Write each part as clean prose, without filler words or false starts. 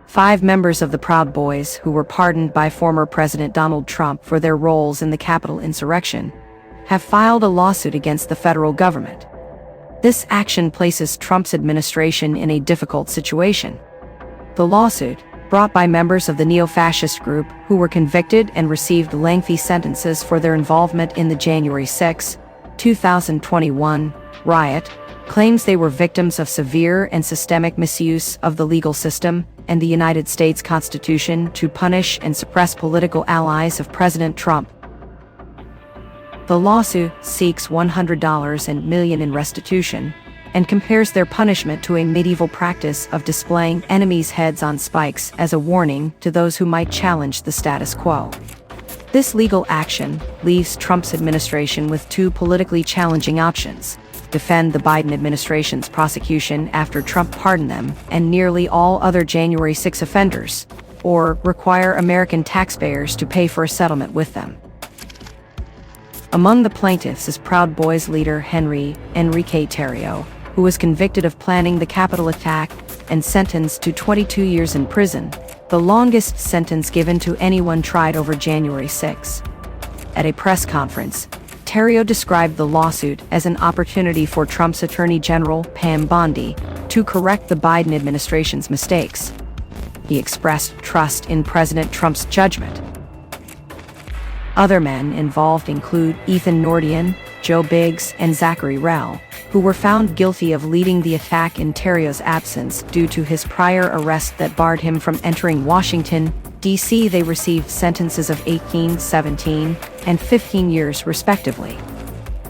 5 members of the Proud Boys, who were pardoned by former President Donald Trump for their roles in the Capitol insurrection, have filed a lawsuit against the federal government. This action places Trump's administration in a difficult situation. The lawsuit, brought by members of the neo-fascist group who were convicted and received lengthy sentences for their involvement in the January 6, 2021, riot, claims they were victims of severe and systemic misuse of the legal system and the United States Constitution to punish and suppress political allies of President Trump. The lawsuit seeks $100 million in restitution and compares their punishment to a medieval practice of displaying enemies' heads on spikes as a warning to those who might challenge the status quo. This legal action leaves Trump's administration with 2 politically challenging options: defend the Biden administration's prosecution after Trump pardoned them and nearly all other January 6 offenders, or require American taxpayers to pay for a settlement with them. Among the plaintiffs is Proud Boys leader Enrique Tarrio, who was convicted of planning the Capitol attack and sentenced to 22 years in prison, the longest sentence given to anyone tried over January 6. At a press conference, Tarrio described the lawsuit as an opportunity for Trump's Attorney General, Pam Bondi, to correct the Biden administration's mistakes. He expressed trust in President Trump's judgment. Other men involved include Ethan Nordian, Joe Biggs, and Zachary Rell, who were found guilty of leading the attack in Tarrio's absence due to his prior arrest that barred him from entering Washington, D.C. They received sentences of 18, 17, and 15 years, respectively.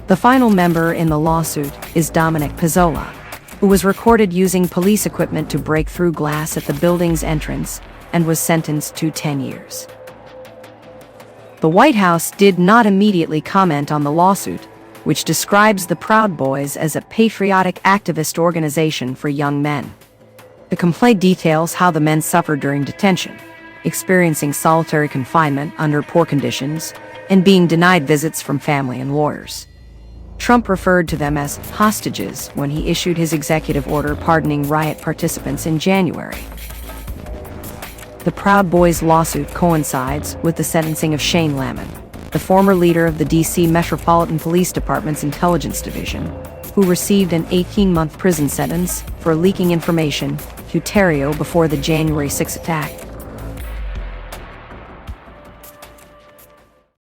The final member in the lawsuit is Dominic Pizzola, who was recorded using police equipment to break through glass at the building's entrance and was sentenced to 10 years. The White House did not immediately comment on the lawsuit, which describes the Proud Boys as a patriotic activist organization for young men. The complaint details how the men suffered during detention, experiencing solitary confinement under poor conditions, and being denied visits from family and lawyers. Trump referred to them as hostages when he issued his executive order pardoning riot participants in January. The Proud Boys lawsuit coincides with the sentencing of Shane Lamon, the former leader of the D.C. Metropolitan Police Department's Intelligence Division, who received an 18-month prison sentence for leaking information to Tarrio before the January 6 attack.